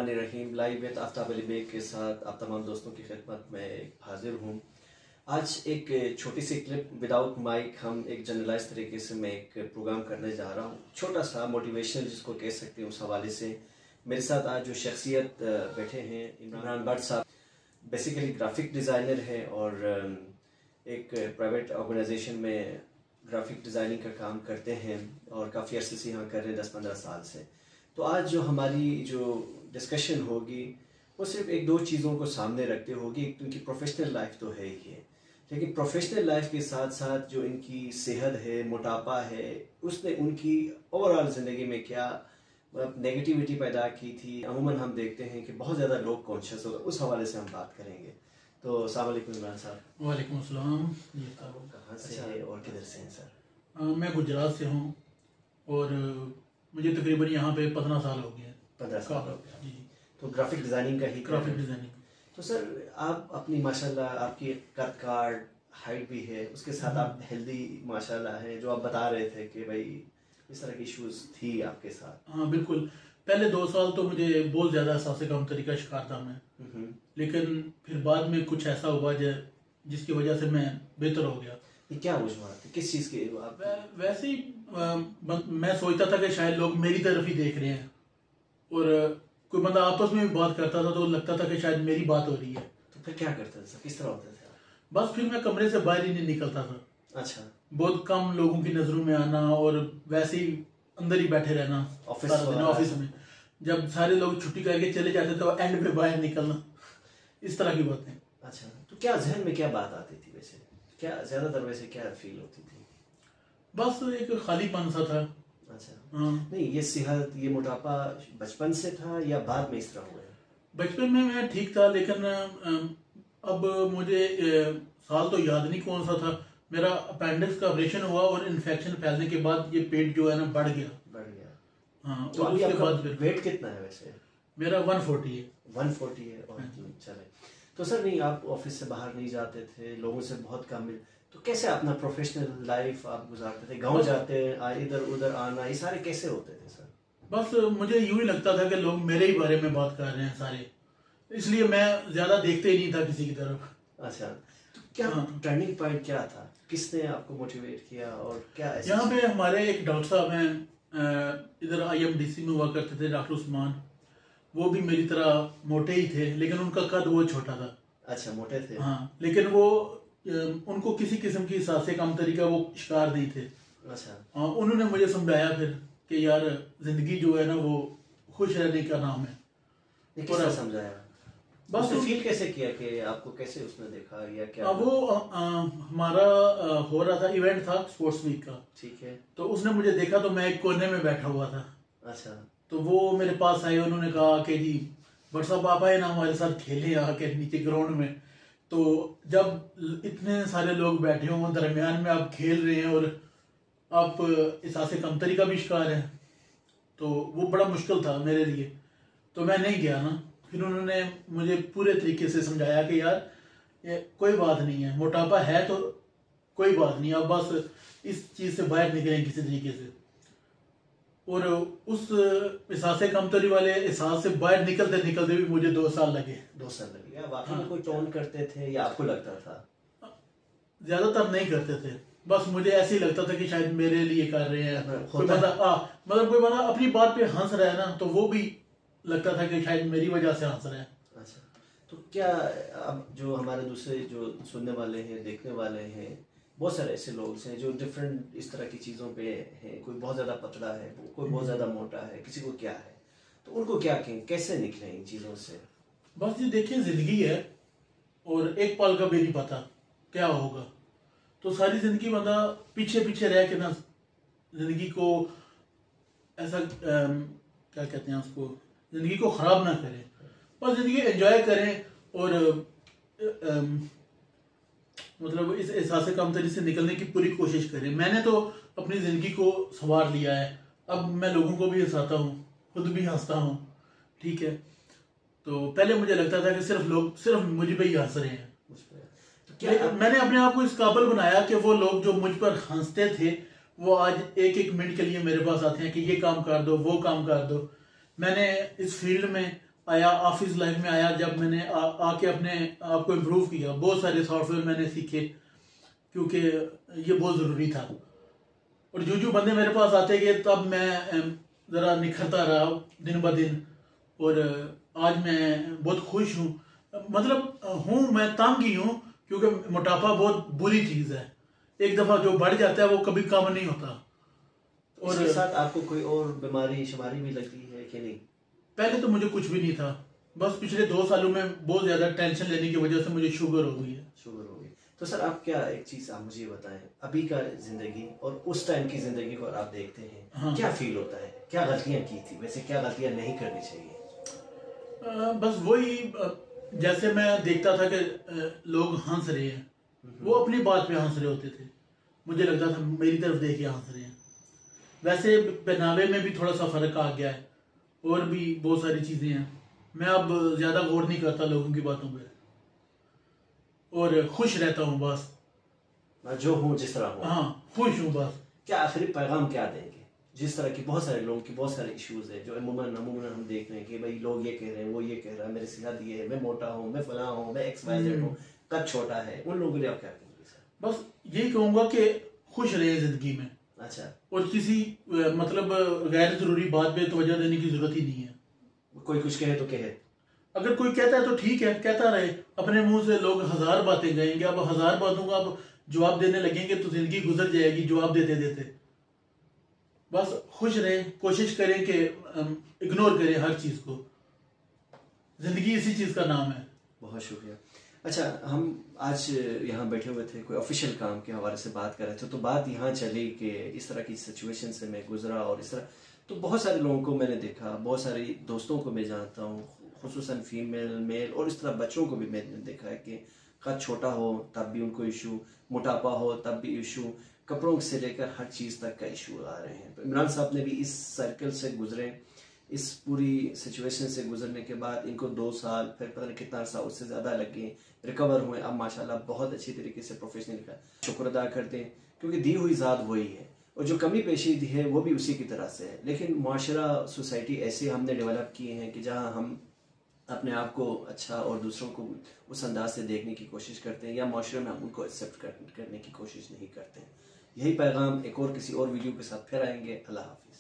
बिस्मिल्लाहिर्रहमानिर्रहीम। Live with Aftab Ali Baig के साथ आप तमाम दोस्तों की खिदमत में हाजिर हूँ। आज एक छोटी सी क्लिप विदाउट माइक, हम एक जनरलाइज तरीके से मैं एक प्रोग्राम करने जा रहा हूँ, छोटा सा मोटिवेशनल जिसको कह सकते हैं। उस हवाले से मेरे साथ आज जो शख्सियत बैठे हैं, इमरान भट्ट साहब बेसिकली ग्राफिक डिज़ाइनर है और एक प्राइवेट ऑर्गेनाइजेशन में ग्राफिक डिज़ाइनिंग का काम करते हैं और काफ़ी अरसे से यहाँ कर रहे हैं, 10-15 साल से। तो आज जो हमारी जो डिस्कशन होगी वो सिर्फ एक दो चीज़ों को सामने रखते होगी। एक तो इनकी प्रोफेशनल लाइफ तो है ही है, लेकिन प्रोफेशनल लाइफ के साथ साथ जो इनकी सेहत है, मोटापा है, उसने उनकी ओवरऑल ज़िंदगी में क्या नेगेटिविटी पैदा की थी। अमूमन हम देखते हैं कि बहुत ज़्यादा लोग कॉन्शियस होगा, उस हवाले से हम बात करेंगे। तो अस्सलाम वालेकुम इमरान साहब। वालेकुम अस्सलाम। कहाँ से है और किधर से हैं सर? मैं गुजरात से हूँ और मुझे तकरीबन यहाँ पे 15 साल हो गए। 15 साल हो गया। जी। तो ग्राफिक डिज़ाइनिंग का ही ग्राफिक डिज़ाइनिंग। तो सर आप अपनी माशाल्लाह आपकी कद काट हाइट भी है, उसके साथ आप हेल्दी माशाल्लाह हैं, जो आप बता रहे थे कि भाई इस तरह की इश्यूज थी आपके साथ। हाँ बिल्कुल। पहले 2 साल तो मुझे बहुत ज़्यादा एहसास कमतरी का शिकार था मैं, लेकिन फिर बाद में कुछ ऐसा हुआ जिसकी वजह से मैं बेहतर हो गया। ये क्या वजूहत थी, किस चीज़ के? वैसे ही मैं सोचता था कि शायद लोग मेरी तरफ ही देख रहे हैं और कोई बंदा आपस में भी बात करता था तो लगता था कि शायद मेरी बात हो रही है। तो फिर क्या करते थे, किस तरह होते थे? बस फिर मैं कमरे से बाहर ही नहीं निकलता था। अच्छा। बहुत कम लोगों की नजरों में आना और वैसे ही अंदर ही बैठे रहना ऑफिस में। जब सारे लोग छुट्टी करके चले जाते तो एंड पे बाहर निकलना, इस तरह की बातें। अच्छा, तो क्या जहन में क्या बात आती थी वैसे, क्या ज्यादातर वैसे क्या फील होती थी? बस एक खालीपन सा था। अच्छा। हाँ। नहीं, ये सेहत, ये मोटापा बचपन से था या बाद में इस तरह हुआ? बचपन में मैं ठीक था, लेकिन अब मुझे साल तो याद नहीं कौन सा था, मेरा अपेंडिक्स का ऑपरेशन हुआ और इन्फेक्शन फैलने के बाद ये पेट जो है ना बढ़ गया। हाँ। तो अभी आपका वेट कितना है वैसे? मेरा 140 है। 140 है। और चले तो सर, नहीं आप ऑफिस से बाहर नहीं जाते थे, लोगों से बहुत कम मिल, तो कैसे अपना प्रोफेशनल लाइफ आप गुजारते थे? गांव जाते, इधर उधर आना, ये सारे कैसे होते थे सर? बस मुझे यूं ही लगता था कि लोग मेरे ही बारे में बात कर रहे हैं सारे, इसलिए मैं ज्यादा देखते ही नहीं था किसी की तरफ। अच्छा, तो क्या टर्निंग पॉइंट क्या था, किसने आपको मोटिवेट किया और क्या? यहाँ पे हमारे एक डॉक्टर साहब हैं, इधर IMDC में हुआ करते थे, डॉक्टर उस्मान। वो भी मेरी तरह मोटे ही थे, लेकिन उनका कद वो छोटा था। अच्छा, मोटे थे। हाँ, लेकिन वो उनको किसी किस्म की सांसें कमतरी का वो शिकार नहीं थे। अच्छा। हाँ, उन्होंने मुझे समझाया फिर कि यार जिंदगी जो है ना वो खुश रहने का नाम है। कैसे समझाया? बस उसने फील कैसे किया कि आपको कैसे उसने देखा या क्या? वो हमारा हो रहा था, इवेंट था स्पोर्ट्स वीक का। ठीक है। तो उसने मुझे देखा तो मैं एक कोने में बैठा हुआ था। अच्छा। तो वो मेरे पास आए, उन्होंने कहा कि जी भट्ट साहब आप आए ना हमारे साथ खेले आके नीचे ग्राउंड में। तो जब इतने सारे लोग बैठे हों, दरमियान में आप खेल रहे हैं और आप एहसास कमतरी का भी शिकार हैं, तो वो बड़ा मुश्किल था मेरे लिए। तो मैं नहीं गया ना। फिर उन्होंने मुझे पूरे तरीके से समझाया कि यार ये कोई बात नहीं है, मोटापा है तो कोई बात नहीं, आप बस इस चीज़ से बाहर निकलें किसी तरीके से। और उस एहसास कमतरी वाले एहसास से बाहर निकलते निकलते भी मुझे 2 साल लगे। 2 साल लगे? या वाकई में कोई टोन करते थे या आपको लगता था? ज्यादातर नहीं करते थे, बस मुझे ऐसे ही लगता था कि शायद मेरे लिए कर रहे हैं। कोई बंदा मतलब कोई बंदा अपनी बात पे हंस रहा है ना, तो वो भी लगता था कि शायद मेरी वजह से हंस रहे हैं। अच्छा, तो क्या अब जो हमारे दूसरे जो सुनने वाले हैं, देखने वाले हैं, बहुत सारे ऐसे लोग हैं जो डिफरेंट इस तरह की चीज़ों पे हैं, कोई बहुत ज़्यादा पतला है, कोई बहुत ज़्यादा मोटा है, किसी को क्या है, तो उनको क्या कहें, कैसे निकले इन चीज़ों से? बस ये देखिए, जिंदगी है और एक पल का भी नहीं पता क्या होगा। तो सारी जिंदगी बंदा पीछे पीछे रह के ना जिंदगी को ऐसा क्या कहते हैं उसको, जिंदगी को खराब ना करें, बस जिंदगी एंजॉय करें और मतलब इस एहसास कमतरी से निकलने की पूरी कोशिश करें। मैंने तो अपनी जिंदगी को संवार लिया है, अब मैं लोगों को भी हंसाता हूँ, खुद भी हंसता हूँ। ठीक है, तो पहले मुझे लगता था कि लोग सिर्फ मुझ पे ही हंस रहे हैं। तो क्या मैंने अपने आप को इस काबिल बनाया कि वो लोग जो मुझ पर हंसते थे वो आज एक एक मिनट के लिए मेरे पास आते हैं कि ये काम कर दो, वो काम कर दो। मैंने इस फील्ड में आया, ऑफिस लाइफ में आया, जब मैंने आके अपने आप को इम्प्रूव किया, बहुत सारे सॉफ्टवेयर मैंने सीखे क्योंकि ये बहुत ज़रूरी था। और जो बंदे मेरे पास आते गए तब मैं ज़रा निखरता रहा दिन ब दिन, और आज मैं बहुत खुश हूँ। मतलब मैं तंग ही हूँ क्योंकि मोटापा बहुत बुरी चीज़ है, एक दफ़ा जो बढ़ जाता है वो कभी कम नहीं होता। और इसके साथ आपको कोई और बीमारी शुमारी भी लगती है कि नहीं? पहले तो मुझे कुछ भी नहीं था, बस पिछले 2 सालों में बहुत ज़्यादा टेंशन लेने की वजह से मुझे शुगर हो गई है। शुगर हो गई। तो सर आप क्या, एक चीज़ आप मुझे बताएं, अभी का ज़िंदगी और उस टाइम की ज़िंदगी को आप देखते हैं, हाँ। क्या फील होता है, क्या गलतियाँ की थी, वैसे क्या गलतियाँ नहीं करनी चाहिए? बस वही, जैसे मैं देखता था कि लोग हंस रहे हैं, वो अपनी बात पे हंस रहे होते थे, मुझे लगता था मेरी तरफ देख के हंस रहे हैं। वैसे पहनावे में भी थोड़ा सा फर्क आ गया है, और भी बहुत सारी चीजें हैं। मैं अब ज्यादा गौर नहीं करता लोगों की बातों पे, और खुश रहता हूँ बस। मैं जो हूँ जिस तरह हूँ। हाँ, खुश हूँ बस। क्या आखिरी पैगाम क्या देंगे, जिस तरह की बहुत सारे लोगों की बहुत सारे इश्यूज है जो अमूमन हम देख रहे हैं कि भाई लोग ये कह रहे हैं, वो ये कह रहा है, मेरे सेहत ये है, मैं मोटा हूँ, मैं फला हूँ, मैं XYZ हूँ, कद छोटा है, उन लोगों के लिए आप क्या कहेंगे सर? बस यही कहूंगा कि खुश रहे जिंदगी में। अच्छा। और किसी मतलब गैर जरूरी बात पे तवज्जो देने की जरूरत ही नहीं है। कोई कुछ कहे तो कहे, अगर कोई कहता है तो ठीक है, कहता रहे। अपने मुंह से लोग 1000 बातें कहेंगे, अब 1000 बातों का अब जवाब देने लगेंगे तो जिंदगी गुजर जाएगी जवाब देते देते। बस खुश रहें, कोशिश करें कि इग्नोर करें हर चीज को। जिंदगी इसी चीज का नाम है। बहुत शुक्रिया। अच्छा, हम आज यहाँ बैठे हुए थे, कोई ऑफिशियल काम के हवाले से बात कर रहे थे, तो बात यहाँ चली कि इस तरह की सिचुएशन से मैं गुजरा, और इस तरह तो बहुत सारे लोगों को मैंने देखा, बहुत सारे दोस्तों को मैं जानता हूँ, खुसूसन फीमेल, मेल, और इस तरह बच्चों को भी मैंने देखा है कि कद छोटा हो तब भी उनको इशू, मोटापा हो तब भी इशू, कपड़ों से लेकर हर चीज़ तक का इशू आ रहे हैं। तो इमरान साहब ने भी इस सर्कल से गुजरे, इस पूरी सिचुएशन से गुजरने के बाद इनको 2 साल, फिर पता नहीं कितना अर्सा उससे ज़्यादा लगे, रिकवर हुए, अब माशाल्लाह बहुत अच्छी तरीके से प्रोफेशनल का शुक्र अदा करते हैं, क्योंकि दी हुई ज़ात वही है, और जो कमी पेशी दी है वो भी उसी की तरह से है। लेकिन माशरा, सोसाइटी ऐसे हमने डेवलप किए हैं कि जहाँ हम अपने आप को अच्छा और दूसरों को उस अंदाज से देखने की कोशिश करते हैं, या माशरे में हम उनको एक्सेप्ट करने की कोशिश नहीं करते हैं। यही पैगाम एक और किसी और वीडियो के साथ फिर आएंगे। अल्लाह हाफिज़।